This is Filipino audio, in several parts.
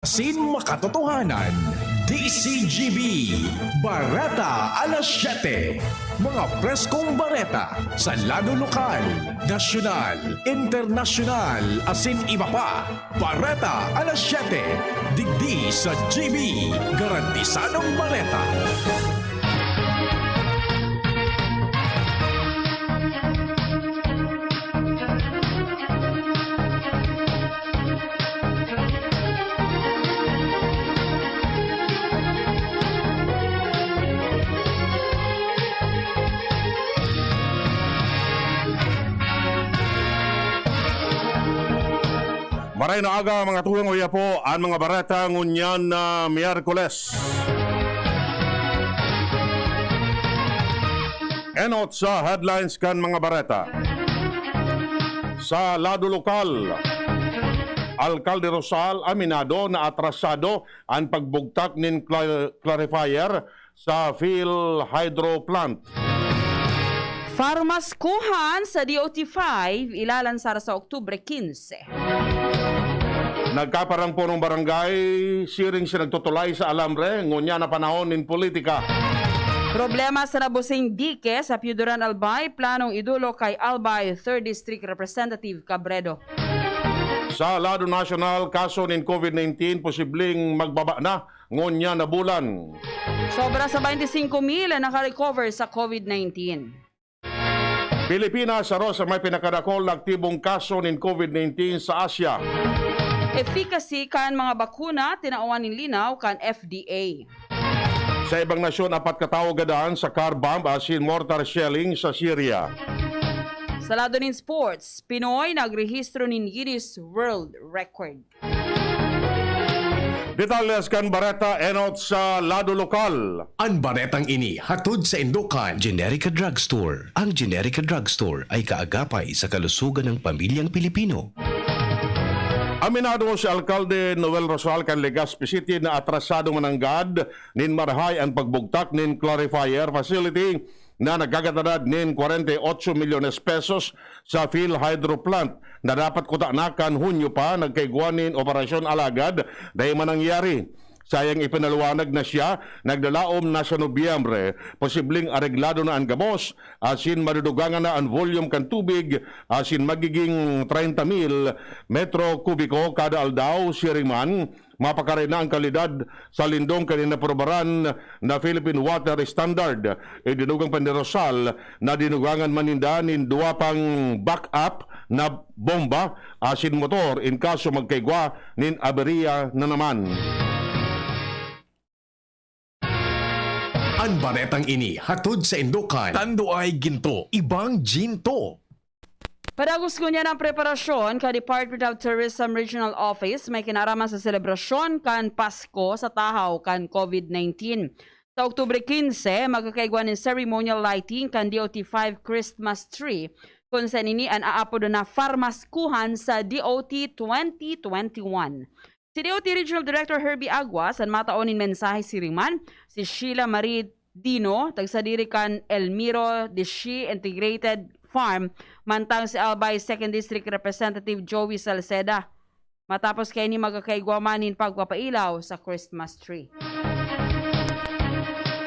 Sin makatotohanan, DCGB, Bareta alas 7. Mga preskong bareta sa lado lokal, nasyonal, internasyonal, asin iba pa. Bareta alas 7. Digdi sa GB, garantisadong bareta. Maray na aga mga tuwang uya po ang mga bareta ngunyan na Miyerkules. Enot sa headlines kan mga bareta. Sa lado lokal, Alcalde Rosal aminado na atrasado ang pagbugtak nin clarifier sa Phil Hydro Plant. Farmaskuhan sa DOT-5 ilalansar sa Oktubre 15. Nagkaparang punong barangay, siring siya nagtutulay sa alambre, ngunya na panahon nin politika. Problema sa nabusing dike sa Piuduran Albay, planong idulo kay Albay 3rd District Representative Cabredo. Sa lado nasyonal, kaso nin COVID-19 posibleng magbaba na, ngunya na bulan. Sobra sa 25,000 ang nakarecover sa COVID-19. Pilipinas sa may pinakadakol na aktibong kaso nin COVID-19 sa Asia. Efficacy kan mga bakuna tinauan nin linaw kan FDA. Sa ibang nasyon, 4 katao gadaan sa car bomb asin mortar shelling sa Syria. Sa lado nin sports, Pinoy nagrehistro nin Guinness World Record. Detalles kan bareta enot sa lado lokal. Ang baretang ini hatod sa Indokan Generica Drugstore. Ang Generica Drugstore ay kaagapay sa kalusugan ng pamilyang Pilipino. Aminado si Alcalde Noel Rosal kan Legazpi City na atrasado mananggad nin marhay ang pagbugtak nin clarifier facility na nagagatadad nin 48 milyones pesos sa Phil Hydro Plant na dapat kutanakan Hunyo pa nagkaiguanin operasyon alagad dahil manangyari. Sayang ipinaliwanag na siya, nagdalaom na sa Nobyembre, posibleng areglado na ang gamos, asin madudugangan na ang volume kan tubig, asin magiging 30,000 metro kubiko kada aldaw, siriman, mapakaray na ang kalidad sa lindong kanina probaran na Philippine Water Standard. Dinugang Pandirosal na dinugangan maninda nin duwa pang backup na bomba, asin motor, in kaso magkaigwa nin aberya na naman. Ang baretang ini hatod sa Indokan. Tando ay ginto, ibang ginto. Padagos ko niya ng preparasyon ka Department of Tourism Regional Office may kinaraman sa selebrasyon kan Pasko sa tahaw kan COVID-19. Sa Oktubre 15, magkakaigwan ng ceremonial lighting kan DOT-5 Christmas tree kung sa nini ang aapodo na farmaskuhan sa DOT 2021. Si DOT Regional Director Herbie Aguas ang mataonin mensahe si Riman, si Sheila Marie Dino, tagsadiri kan Elmiro de Shi Integrated Farm, mantang si Albay 2nd District Representative Joey Salceda. Matapos kay ni magkakaigwamanin pagpapailaw sa Christmas tree.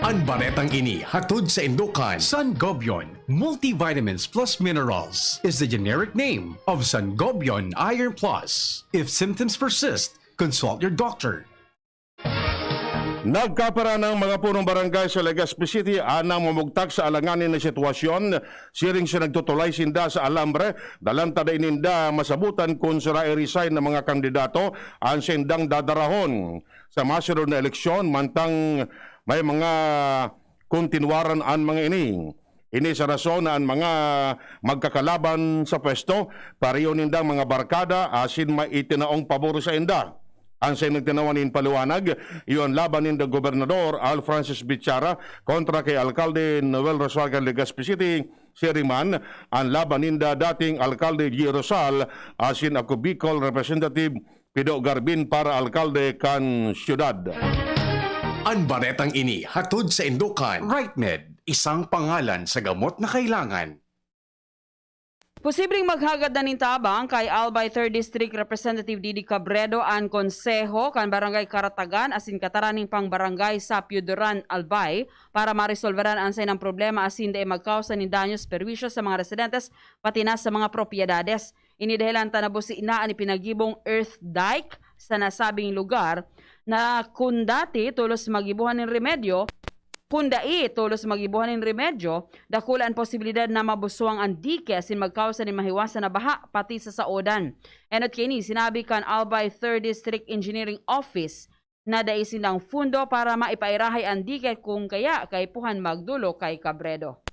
Ang baretang ini hatod sa Indokan. Sangobion Multivitamins Plus Minerals is the generic name of Sangobion Iron Plus. If symptoms persist, consult your doctor. Nagkapara ng mga punong barangay sa Legazpi City anang mamugtak sa alanganin na sitwasyon. Siring siya nagtutulay sinda sa alambre. Dalanta da ininda masabutan kung sira i-resign ng mga kandidato ang sindang dadarahon sa masunod na eleksyon mantang may mga kontinuaran ang mga ini. Ini sa rason na ang mga magkakalaban sa pwesto, pareho nindang mga barkada asin maitinaong paboro sa inda. Ang sa nagtinawanin paliwanag, iyon laban ng Gobernador Al Francis Bichara kontra kay Alcalde Noel Rosal kan Legazpi City, Siriman, ang laban ninda dating Alcalde G. Rosal asin ako Bicol Representative Pido Garbin para Alcalde kan Siyudad. Ang baretang ini hatod sa Indokan. RightMed, isang pangalan sa gamot na kailangan. Posibleng maghagad na ning tabang kay Albay 3rd District Representative Didi Cabredo ang konseho kan Barangay Karatagan asin kataraning pang barangay sa Piudoran, Albay para maresolveran ansay ng problema asin de magkausa ni danyos perwisyo sa mga residentes pati na sa mga propiedades. Inidahilan tanabusi inaan ni pinagibong earth dike sa nasabing lugar na kung dati tulos magibuhan ng remedyo, kundai tulos magibuhan ng remedyo, dakula ang posibilidad na mabusuang ang dike asin magkausa ni mahiwasan na baha pati sa saodan. Enot kini sinabi kan Albay 3rd District Engineering Office na daisin lang fundo para maipairahay ang dike kung kaya kay puhan magdulo kay Cabredo.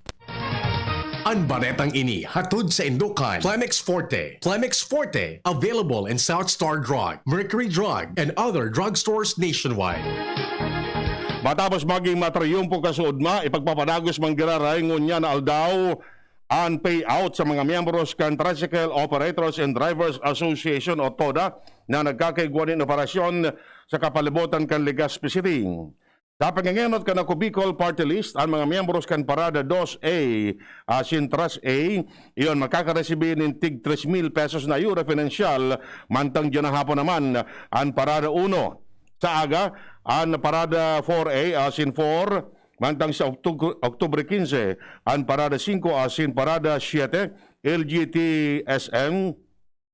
Ang baretang ini hatod sa Indukan. Plemex Forte. Plemex Forte, available in South Star Drug, Mercury Drug, and other drugstores nationwide. Matapos maging matriyumpo kasuodma, ipagpapadagos manggiraray ngunya na aldaw ang payout sa mga miyembros kan Tricycle Operators and Drivers Association o TODA na nagkakaigwanin operasyon sa kapalibutan kan Legazpi City. Sa pangangenot ka na Bicol Party List, ang mga miyembros kan Parada 2A, Sintras A, iyon makakaresibir ng tig 3,000 pesos na euro financial, mantang dyan na hapon naman ang Parada 1. Sa aga, ang Parada 4A, Sin 4, mantang sa Oktubre 15, ang Parada 5, Sin Parada 7, LGTSM,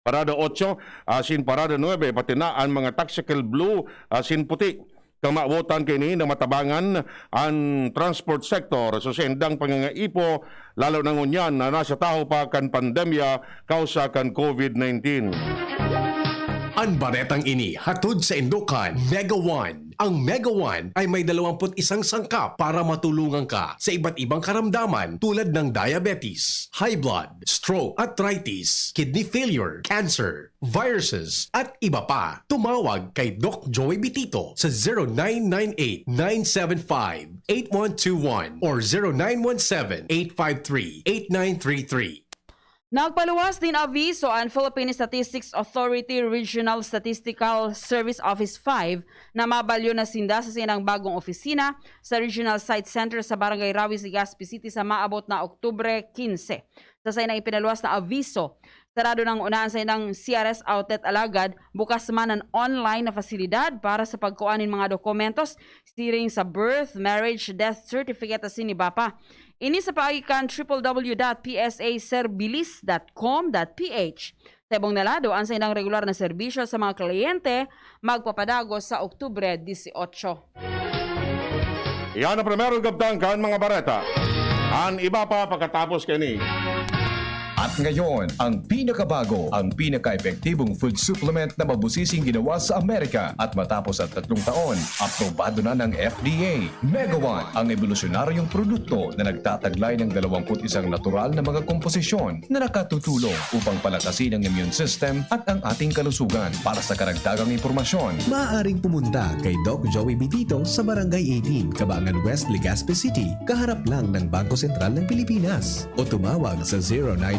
Parada 8, Sin Parada 9, pati na ang mga Tricycle Blue, Sin Puti. Kamawotan kini na matabangan ang transport sector so sendang pangangaipo lalo na ngunyan na nasa tao pa kan pandemya kausa kan COVID-19. Ang baretang ini hatod sa Indukan Mega One. Ang Mega One ay may 21 sangkap para matulungan ka sa iba't ibang karamdaman tulad ng diabetes, high blood, stroke, arthritis, kidney failure, cancer, viruses, at iba pa. Tumawag kay Doc Joey Bitito sa 0998-975-8121 or 0917-853-8933. Nagpaluwas din aviso ang Philippine Statistics Authority Regional Statistical Service Office 5 na mabalyo na sinda sa sinang bagong opisina sa Regional Site Center sa Barangay Rawi, Legazpi City sa maabot na Oktubre 15. Sa sinang ipinaluwas na aviso, sarado ng unahan sa inang CRS outlet alagad, bukas man ang online na fasilidad para sa pagkuanin mga dokumentos, siring sa birth, marriage, death certificate at siniba pa. Ini sa paagikan www.psaservilis.com.ph. Sa ibang nalado, ang sa inang regular na serbisyo sa mga kliyente, magpapadagos sa Oktubre 18. Yan ang primerong gabdangkan mga bareta. Ang iba pa pagkatapos kini. At ngayon, ang pinakabago, ang pinaka-epektibong food supplement na mabusising ginawa sa Amerika at matapos ang 3 taon, aprobado na ng FDA. Mega One, ang evolusyonaryong produkto na nagtataglay ng 21 natural na mga komposisyon na nakatutulong upang palakasin ang immune system at ang ating kalusugan. Para sa karagdagang impormasyon, maaaring pumunta kay Doc Joey Bitito sa Barangay 18, Cabangan West, Legazpi City, kaharap lang ng Bangko Sentral ng Pilipinas. O tumawag sa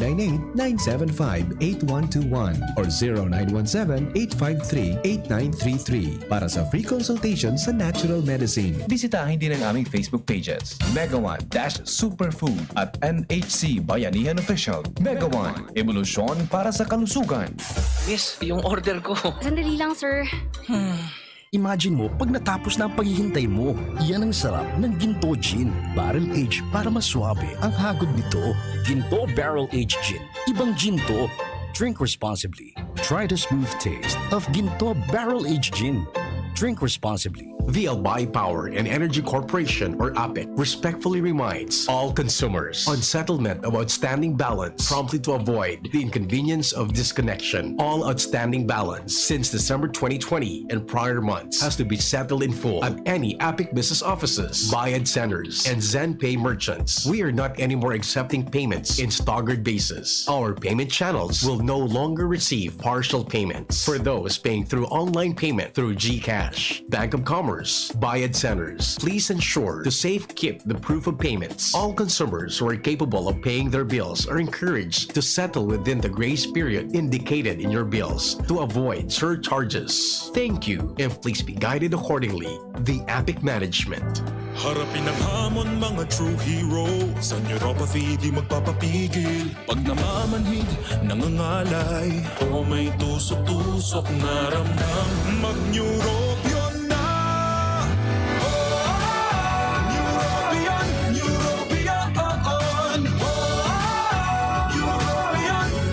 0998-975-8121 or 0917-853-8933 para sa free consultation sa natural medicine. bisitahin din ang aming Facebook pages, Mega One Superfood at NHC Bayanihan Official. Mega One, evolusyon para sa kalusugan. Miss, yung order ko. Sandali lang, sir. Imagine mo pag natapos na ang paghihintay mo. Yan ang sarap ng Ginto Gin. Barrel Aged para mas swabe ang hagod nito. Ginto Barrel Aged Gin. Ibang ginto. Drink responsibly. Try the smooth taste of Ginto Barrel Aged Gin. Drink responsibly. The Albay Power and Energy Corporation, or APEC, respectfully reminds all consumers on settlement of outstanding balance promptly to avoid the inconvenience of disconnection. All outstanding balance since December 2020 and prior months has to be settled in full at any APEC business offices, Bayad centers, and ZenPay merchants. We are not anymore accepting payments in staggered basis. Our payment channels will no longer receive partial payments for those paying through online payment through GCash, Bank of Commerce, stores, Bayad centers, please ensure to safe keep the proof of payments. All consumers who are capable of paying their bills are encouraged to settle within the grace period indicated in your bills to avoid surcharges. Thank you, and please be guided accordingly. The Epic Management. Harapin ang hamon mga true hero. Sa neuropathy di magpapapigil. Pag namamanhid, nangangalay. O may tusok-tusok na ramdam. Mag-Neurobion na! Neurobion, Neurobion on!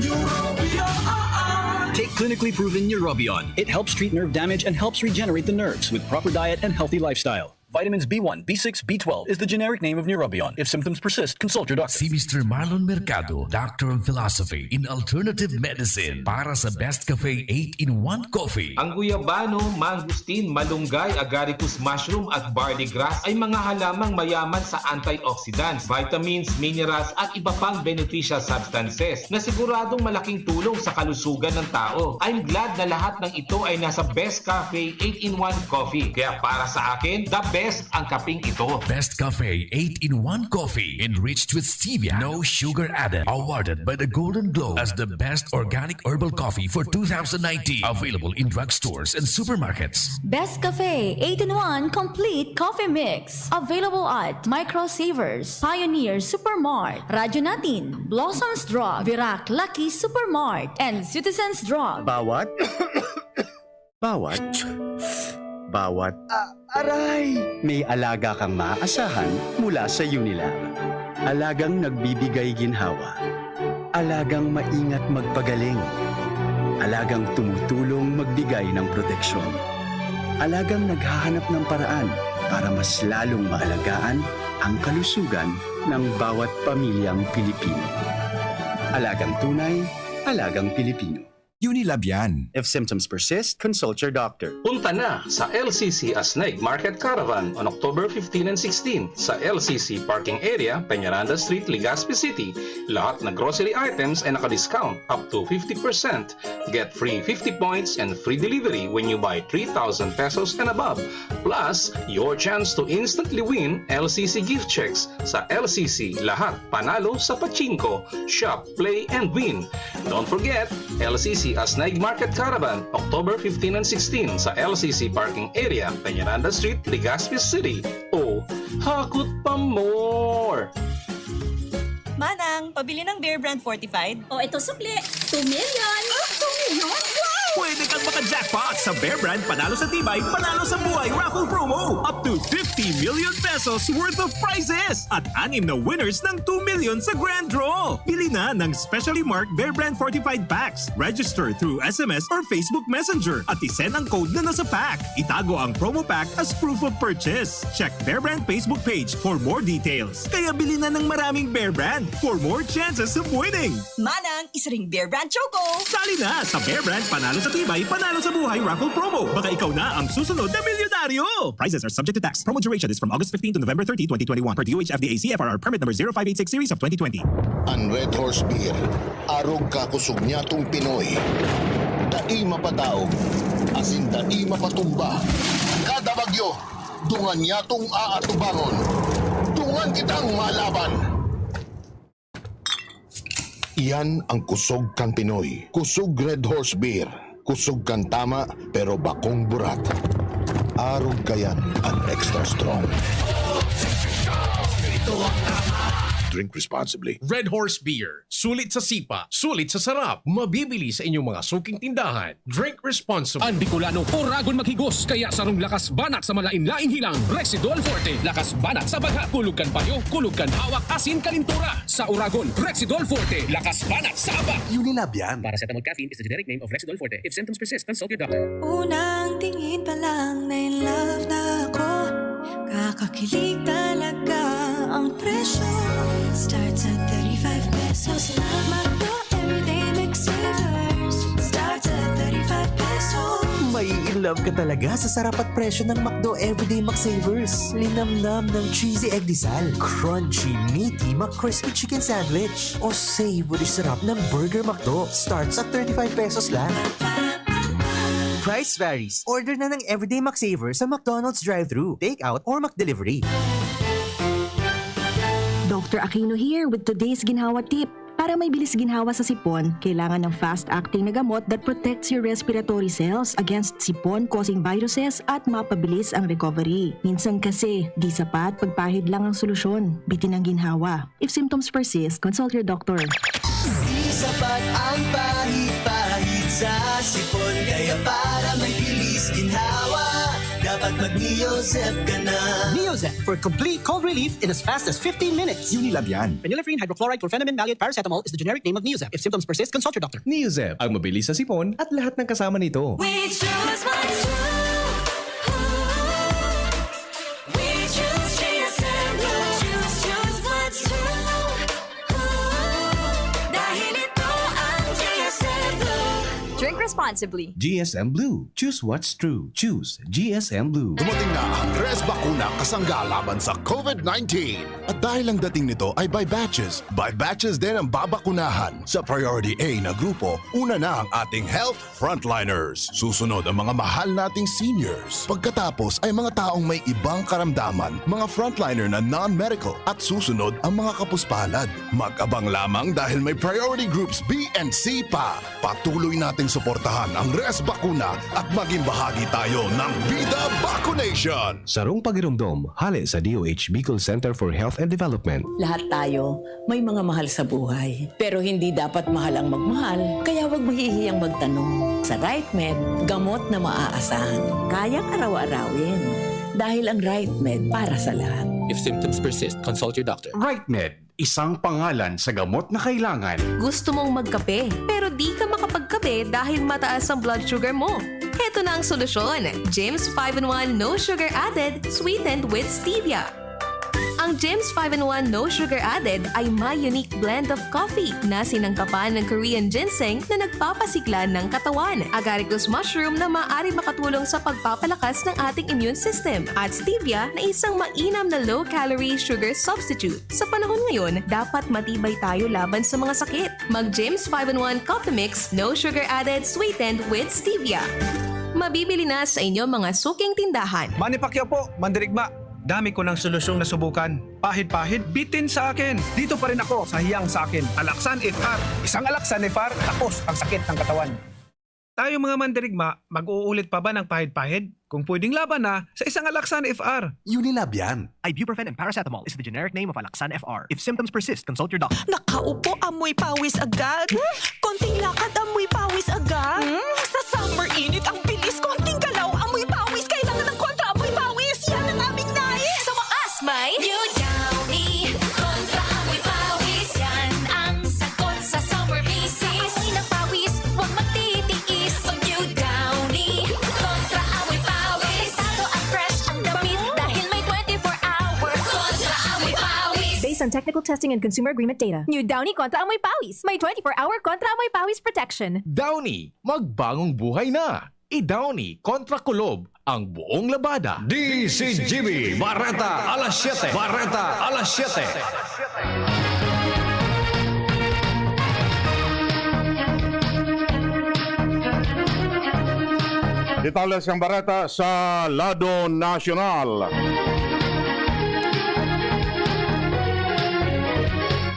Neurobion on! Take clinically proven Neurobion. It helps treat nerve damage and helps regenerate the nerves with proper diet and healthy lifestyle. Vitamins B1, B6, B12 is the generic name of Neurobion. If symptoms persist, consult your doctor. Si Mr. Marlon Mercado, Doctor of Philosophy in Alternative Medicine para sa Best Cafe 8-in-1 Coffee. Ang guyabano, mangustin, malunggay, agaricus mushroom at barley grass ay mga halamang mayaman sa antioxidants, vitamins, minerals at iba pang beneficial substances na siguradong malaking tulong sa kalusugan ng tao. I'm glad na lahat ng ito ay nasa Best Cafe 8-in-1 Coffee. Kaya para sa akin, the best ang kaping ito. Best Cafe 8-in-1 Coffee enriched with stevia, no sugar added. Awarded by the Golden Globe as the best organic herbal coffee for 2019. Available in drugstores and supermarkets. Best Cafe 8-in-1 Complete Coffee Mix. Available at Micro Savers, Pioneer Supermart, Radyo Natin, Blossoms Drug, Virac Lucky Supermart, and Citizens Drug. Bawat aray! May alaga kang maaasahan mula sa Unilab. Alagang nagbibigay ginhawa. Alagang maingat magpagaling. Alagang tumutulong magbigay ng proteksyon. Alagang naghahanap ng paraan para mas lalong maalagaan ang kalusugan ng bawat pamilyang Pilipino. Alagang tunay, alagang Pilipino. Unilab yan. If symptoms persist, consult your doctor. Punta na sa LCC Asneg Market Caravan on October 15 and 16 sa LCC Parking Area, Peñaranda Street, Legazpi City. Lahat na grocery items ay naka-discount up to 50%. Get free 50 points and free delivery when you buy 3,000 pesos and above. Plus, your chance to instantly win LCC gift checks sa LCC. Lahat panalo sa pachinko. Shop, play, and win. Don't forget, LCC Asneg Market Caravan, October 15 and 16 sa LCC Parking Area, Peñaranda Street, Legazpi City. O, hakot pa more! Manang, pabili ng Bear Brand Fortified. O ito sukli, 2 million! 2 million? Wow! Pwede kang maka-jackpot sa Bear Brand Panalo sa Tibay, Panalo sa Buhay raffle promo. Up to 50 million pesos worth of prizes. At 6 na winners ng 2 million sa grand draw. Bili na ng specially marked Bear Brand Fortified packs. Register through SMS or Facebook Messenger at isend ang code na nasa pack. Itago ang promo pack as proof of purchase. Check Bear Brand Facebook page for more details. Kaya bili na ng maraming Bear Brand for more chances of winning. Manang, isa ring Bear Brand Choco. Sali na sa Bear Brand Panalo sa Tibay, Panalo sa Buhay raffle promo. Baka ikaw na ang susunod na milyonaryo. Prizes are subject to tax. Promo duration is from August 15 to November 30, 2021 per DOH FDA CFRR permit number 0586 series of 2020. Ang Red Horse Beer, arog kakusog niya tong Pinoy. Dai mapataog, asin dai mapatumba. Kada bagyo, dungan niya tong aatubangon. Dungan kitang malaban. Iyan ang kusog kan Pinoy. Kusog Red Horse Beer. Kusog kan tama pero bakong burat. Arog kayan at extra strong. Drink responsibly. Red Horse Beer. Sulit sa sipa, sulit sa sarap. Mabibili sa inyong mga suking tindahan. Drink responsibly. Ang Bicolano, oragon maghigos, kaya sarong lakas banat sa malain-laing hilang. Rexidol Forte, lakas banat sa baga. Kulugkan payo, kulugkan hawak, asin kalintura. Sa oragon, Rexidol Forte, lakas banat sa aba. Unilab yan. Paracetamol caffeine is the generic name of Rexidol Forte. If symptoms persist, consult your doctor. Unang tingin pa lang na in love na ako. Kakakilig talaga ang presyo. Starts at 35 pesos lang. Magdo everyday mix savers. Starts at 35 pesos. May in love ka talaga sa sarap at presyo ng McDo Everyday McSavers. Linamnam ng cheesy egg disal, crunchy, meaty McCrispy chicken sandwich, o savory sarap ng Burger McDo. Starts at 35 pesos lang. Price varies. Order na ng Everyday McSaver sa McDonald's drive-thru, take-out, or McDelivery. Dr. Aquino here with today's ginhawa tip. Para may bilis ginhawa sa sipon, kailangan ng fast-acting na gamot that protects your respiratory cells against sipon-causing viruses at mapabilis ang recovery. Minsan kasi, di sapat pagpahid lang ang solusyon. Bitin ang ginhawa. If symptoms persist, consult your doctor. Di sapat ang pahid-pahid sa sipon, kaya para may bilis ginhawa, dapat mag-Neozep ka na. Neozep for complete cold relief in as fast as 15 minutes. Unilab yan. Phenylephrine, hydrochloride, chlorphenamine, maleate, paracetamol is the generic name of Neozep. If symptoms persist, consult your doctor. Neozep, ang mabilis sa sipon at lahat ng kasama nito. We choose what's true. We choose GSM Blue. Choose what's true. Dahil ito ang GSM Blue. Drink responsibly. GSM Blue. Choose what's true. Choose GSM Blue. Dumating na ang Res Bakuna kasangga laban sa COVID-19. At dahil ang dating nito ay by batches din ang babakunahan. Sa Priority A na grupo, una na ang ating health frontliners. Susunod ang mga mahal nating seniors. Pagkatapos ay mga taong may ibang karamdaman, mga frontliner na non-medical. At susunod ang mga kapuspalad. Mag-abang lamang dahil may priority groups B and C pa. Patuloy nating suportahan ang Res Bakuna at maging bahagi tayo ng Vida Vaccination. Sarong pagirumdom, hali sa DOH Bicol Center for Health and Development. Lahat tayo may mga mahal sa buhay. Pero hindi dapat mahal ang magmahal, kaya huwag mahihiyang magtanong. Sa RightMed, gamot na maaasahan. Kayang araw-arawin. Dahil ang RightMed para sa lahat. If symptoms persist, consult your doctor. RightMed, isang pangalan sa gamot na kailangan. Gusto mong magkape, pero di ka makapagkape dahil mataas ang blood sugar mo. Heto na ang solusyon. James 5-in-1 No Sugar Added, sweetened with stevia. Ang James 5-in-1 No Sugar Added ay may unique blend of coffee na sinangkapan ng Korean ginseng na nagpapasigla ng katawan, agaricus mushroom na maaari makatulong sa pagpapalakas ng ating immune system, at stevia na isang mainam na low-calorie sugar substitute. Sa panahon ngayon, dapat matibay tayo laban sa mga sakit. Mag James 5-in-1 Coffee Mix No Sugar Added, sweetened with stevia. Mabibili na sa inyong mga suking tindahan. Manny Pacquiao po, Mandirigma. Dami ko ng solusyong nasubukan. Pahid-pahid, bitin sa akin. Dito pa rin ako sa hiyang sa akin. Alaksan FR. Isang Alaksan FR, tapos ang sakit ng katawan. Tayo mga Mandirigma, mag-uulit pa ba ng pahid-pahid? Kung pwedeng laban na sa isang Alaksan FR. Unilab yan. Ibuprofen and paracetamol is the generic name of Alaksan FR. If symptoms persist, consult your doctor. Nakaupo, amoy pawis agad. Konting lakad, amoy pawis agad. Sa summer init, ang bilis. Konting galaw, amoy pawis. Kailangan ng kontra, amoy pawis. Yan ang aming nais. Sa wakas, may New Downy. Kontra, amoy pawis. Yan ang sagot sa summer bisis. Amoy na pawis, huwag matitiis. Pag New Downy. Kontra, amoy pawis. Tado ang fresh ang damit dahil may 24-hour. Kontra, amoy pawis. Based on technical testing and consumer agreement data, New Downy Kontra Amoy Pawis. May 24-hour Kontra Amoy Pawis protection. Downy, magbagong buhay na. I-Downy kontra kulob ang buong labada. DCGB, Barata, alas 7. Barata, alas 7. Detalles ng barata sa Lado Nacional.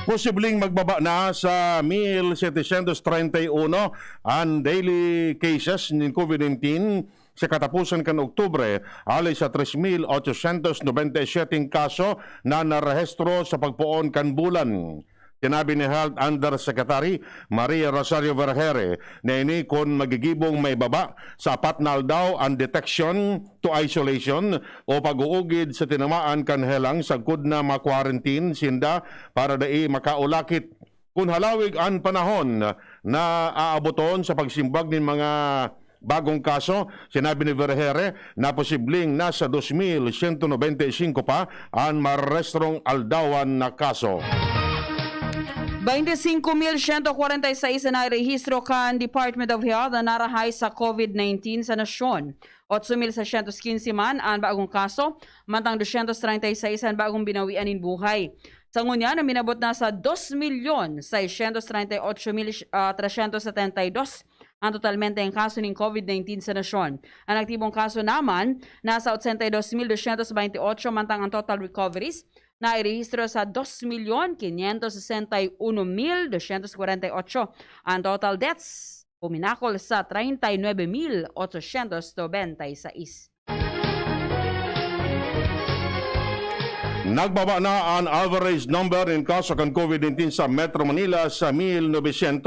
Posibleng magbaba na sa 1,731 ang daily cases ng COVID-19 sa katapusan kan Oktubre, alay sa 3,897 kaso na narehistro sa pagpuon kan bulan. Sinabi ni Health Undersecretary Maria Rosario Vergere na ini kon magigibong may baba sa patnal daw ang detection to isolation o pag-uugid sa tinamaan kanhelang sagkod na ma-quarantine sinda para dai makaulakit. Kung halawig ang panahon na aaboton sa pagsimbag ng mga bagong kaso, sinabi ni Vergere na posibleng nasa 2,195 pa ang marestrong aldawan na kaso. 25,146 na rehistro kan Department of Health na narahay sa COVID-19 sa nasyon. 8,615 man ang bagong kaso, mantang 236 ang bagong binawian in buhay. Sa ngunya na minabot na sa 2,638,372 ang totalmente ang kaso ng COVID-19 sa nasyon. Ang aktibong kaso naman nasa 82,228 mantang ang total recoveries na irehistro sa 2,561,248. Ang total deaths puminakol sa 39,896. Nagbaba na ang average number in kaso kan COVID-19 sa Metro Manila sa 1,900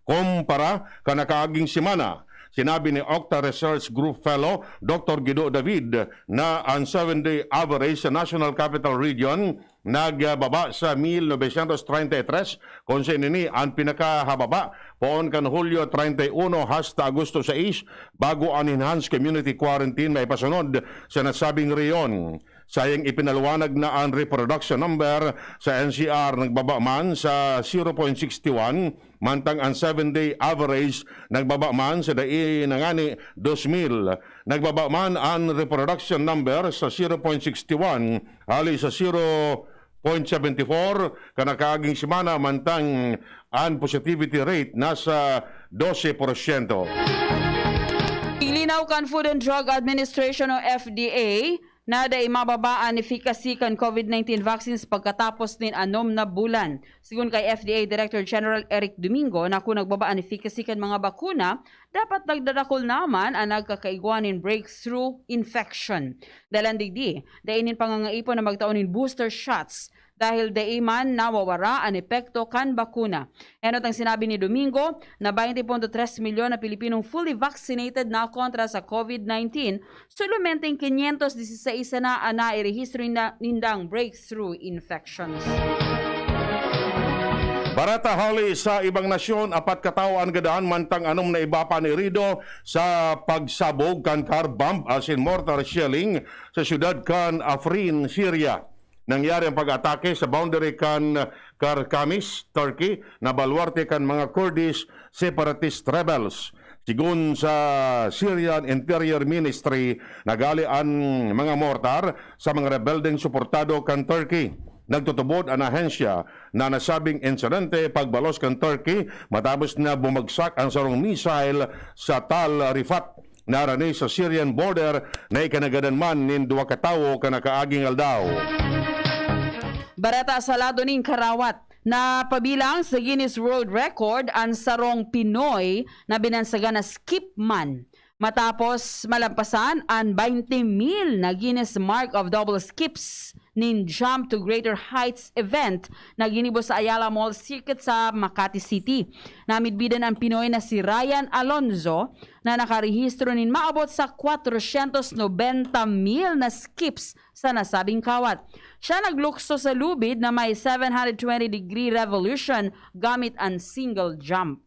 kumpara kanakaaging semana. Sinabi ni Octa Research Group Fellow Dr. Guido David na ang 7-day average sa National Capital Region nagbaba sa 1,933 kung sinini ang pinakahababa poon kan Hulyo 31 hasta Agosto 6 bago ang enhanced community quarantine may pasunod sa nasabing reyon. Sayang ipinaliwanag na ang reproduction number sa NCR nagbaba man sa 0.61 mantang ang 7-day average nagbaba man sa dai nangani 2,000. Nagbaba man ang reproduction number sa 0.61 hali sa 0.74 kanakaaging semana mantang ang positivity rate nasa 12%. Ilinaw kan Food and Drug Administration o FDA na day mababaan efficacy kan COVID-19 vaccines pagkatapos nin 6 na bulan. Sigun kay FDA Director General Eric Domingo na kung nagbabaan efficacy kan mga bakuna, dapat nagdadakol naman ang nagkakaigwanin breakthrough infection. Dalan digdi, dainin pangangaipon na magtaunin booster shots dahil daiman nawawara ang epekto kan bakuna. Enot ang sinabi ni Domingo na 20.3 milyon na Pilipinong fully vaccinated na kontra sa COVID-19, sulumenteng 516 na irehistro nindang breakthrough infections. Barata hali sa ibang nasyon, 4 katao ang gadaan mantang anom na iba pa ni Rido sa pagsabog kan car bomb as in mortar shelling sa syudad kan Afrin, Syria. Nangyari ang pag-atake sa boundary kan Karkamis, Turkey, na baluarte kan mga Kurdish separatist rebels. Sigun sa Syrian Interior Ministry, nagali ang mga mortar sa mga rebeldeng suportado kan Turkey. Nagtutubod ang ahensya na nasabing insidente pagbalos kan Turkey matapos na bumagsak ang sarong missile sa Tal Rifat narani sa Syrian border na ikanagadan man nin 2 katawo kanakaaging aldaw. Barata sa lado ning Karawat na pabilang sa Guinness World Record ang sarong Pinoy na binansagan na skip man matapos malampasan ang 20,000 na Guinness Mark of Double Skips nin Jump to Greater Heights event na ginibo sa Ayala Mall Circuit sa Makati City. Namidbidan ang Pinoy na si Ryan Alonzo na nakarehistro nin maabot sa 490,000 na skips sa nasabing kawat. Siya naglukso sa lubid na may 720-degree revolution gamit ang single jump.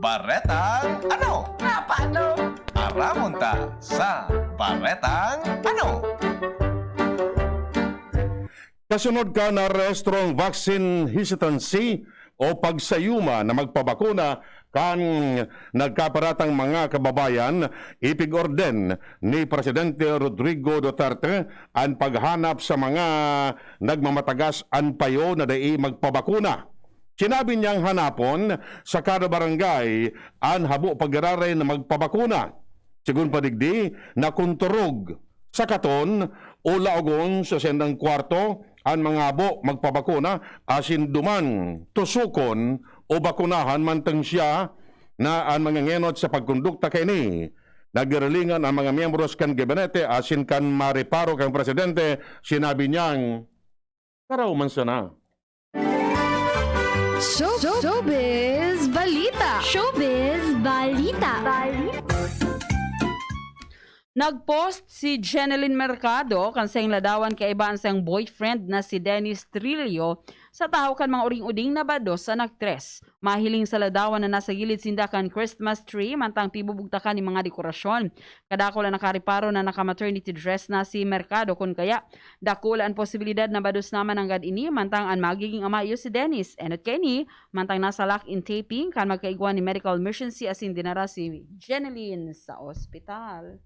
Baretang ano? Paano? Aramon ta sa Baretang ano? Kasunod ka na restrong vaccine hesitancy o pagsayuma na magpabakuna kan nagkaparatang mga kababayan, ipig-orden ni Presidente Rodrigo Duterte ang paghanap sa mga nagmamatagas ang payo na dai magpabakuna. Sinabi niyang hanapon sa kada barangay ang habo pagararay na magpabakuna. Sigun padigdi na kunturog sa katon o laogon sa sendang kwarto ang mga habo magpabakuna asin duman tusukon o bakunahan mantang siya na ang mga ngenot sa pagkondukta kini. Nagrelingan ang mga miyembros kan gabinete asin kan mariparo kang presidente, sinabi niyang karaw man sana. Showbiz Balita! Showbiz Balita! Nagpost si Jeneline Mercado kan sa ladawan kay iba ang sang boyfriend na si Dennis Trillo sa tahaw kan mga uring-uding na bados sa nagtres. Mahiling sa ladawan na nasa gilid sinda kan Christmas tree mantang pibubugtakan ni mga dekorasyon. Kadako lang nakariparo na naka-maternity dress na si Mercado kun kaya dakula ang posibilidad na bados naman ang gad ini mantang ang magiging amayo si Dennis. Enot kay ni mantang nasa lock-in taping kan magkaigwan ni medical emergency asin dinara si Jeneline sa ospital.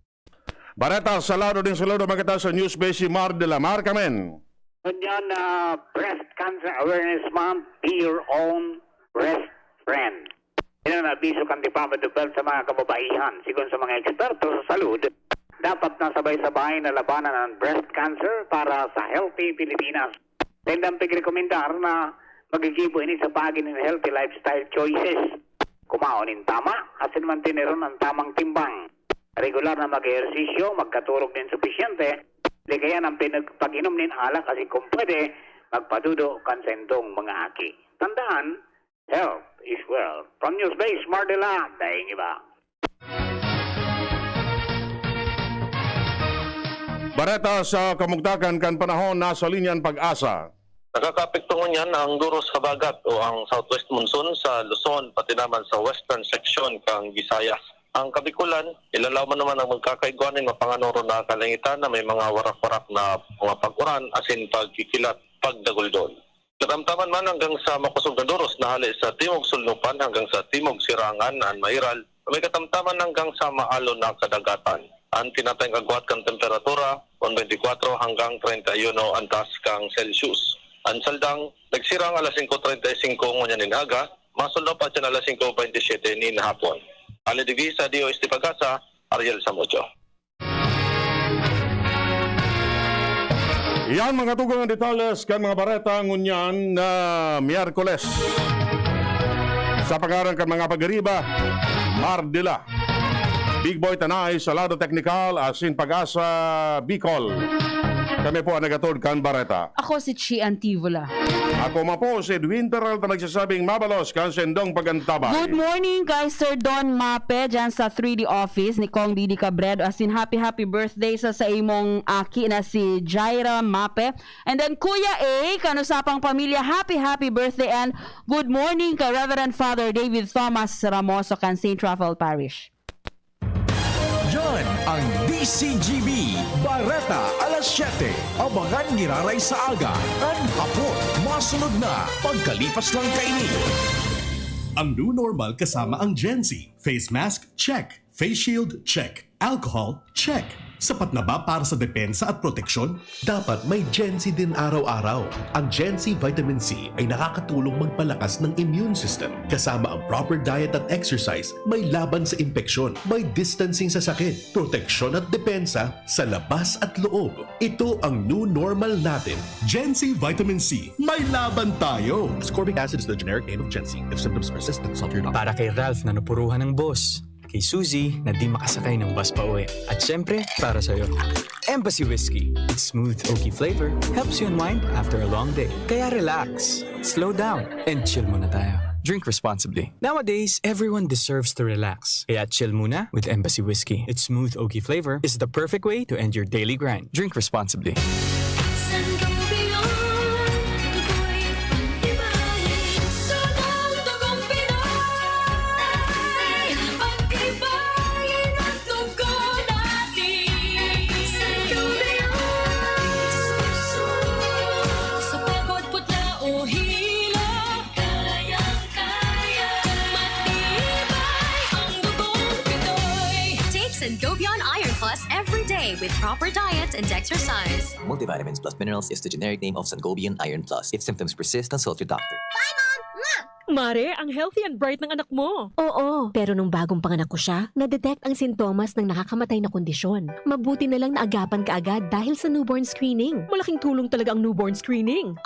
Bareta, salado din salado magkita sa News Base Mar de la Mar Carmen. Breast Cancer Awareness Month, be your own breast friend. Inabiso kan Department of Health sa mga kababaihan. Sigon sa mga eksperto sa salud, dapat na sabay-sabay na labanan ang breast cancer para sa healthy Pilipinas. Tendang pagrekomendar na magigibo ini sa pagin ng healthy lifestyle choices. Kumaonin tama, asin mantineron ang tamang timbang. Regular na mag-ehersisyo, magkaturog din sufisyente, di kaya ng pag-inom nin alak kasi kung pwede, magpadudo kansentong mga aki. Tandaan, health is wealth. From Newsbase, Mardela, daing iba. Bareta sa kamugtakan kan panahon nasa linyan pag-asa. Nakakapekto niyan ang duros habagat o ang southwest monsoon sa Luzon pati naman sa western section kang Visayas. Ang Kabikulan, ilalaman naman ang magkakaiguanin mapanganoro na kalangitan na may mga warak-warak na mga pag-uran asin pagkikilat, pagdaguldol. Katamtaman man hanggang sa makusog na duros na hali sa timog sulnupan hanggang sa timog sirangan na mairal, may katamtaman hanggang sa maalon na kadagatan. Ang tinatayang agwat kang temperatura, 24 hanggang 31 antas kang Celsius. Ang saldang, nagsirang alas 5.35 ngunyan ninhaga, masulno pa dyan alas 5.27 nin hapon. Ali Divisa, DOST Pagasa, Ariel Samudio. Yan mga tugang detalles kan mga bareta ngunyan na Miyerkules. Sa pangarang kan mga pagariba, Mardila. Big Boy Tanay, Salado Technical, asin Pag-asa, Bicol. Kami po ang nagatod kan bareta. Ako si Chi Antivola. Ako po si Edwin Teral na nagsasabing mabalos kan sendong pagantabay. Good morning kay Sir Don Mape dyan sa 3D office ni Kong Didi Cabredo. As in happy birthday sa imong aki na si Jaira Mape. And then Kuya A, kanusapang pamilya, happy birthday and good morning kay Reverend Father David Thomas Ramoso kan St. Raphael Parish. Yan ang DCGB. Bareta alas 7. Abangan giraray sa aga. Ang hapon, masunod na. Pagkalipas lang kainin. Ang new normal kasama ang Gen Z. Face mask? Check. Face shield? Check. Alcohol? Check. Sapat na ba para sa depensa at proteksyon? Dapat may Gen Z din araw-araw. Ang Gen Z Vitamin C ay nakakatulong magpalakas ng immune system. Kasama ang proper diet at exercise, may laban sa impeksyon, may distancing sa sakit, proteksyon at depensa sa labas at loob. Ito ang new normal natin. Gen Z Vitamin C. May laban tayo! Ascorbic acid is the generic name of Gen Z. If symptoms persist, consult your doctor. Para kay Ralph na napuruhan ng boss. Kay Suzy na di makasakay ng bus pa uwi. At syempre, para sa'yo. Embassy Whiskey. Its smooth, oaky flavor helps you unwind after a long day. Kaya relax, slow down, and chill muna tayo. Drink responsibly. Nowadays, everyone deserves to relax. Kaya chill muna with Embassy Whiskey. Its smooth, oaky flavor is the perfect way to end your daily grind. Drink responsibly. Sangobion Iron Plus every day with proper diet and exercise. Multivitamins plus minerals is the generic name of Sangobion Iron Plus. If symptoms persist, consult your doctor. Mare, ang healthy and bright ng anak mo. Oo, pero nung bagong panganak ko siya, na-detect ang sintomas ng nakakamatay na kondisyon. Mabuti na lang na agapan ka agad dahil sa newborn screening. Malaking tulong talaga ang newborn screening.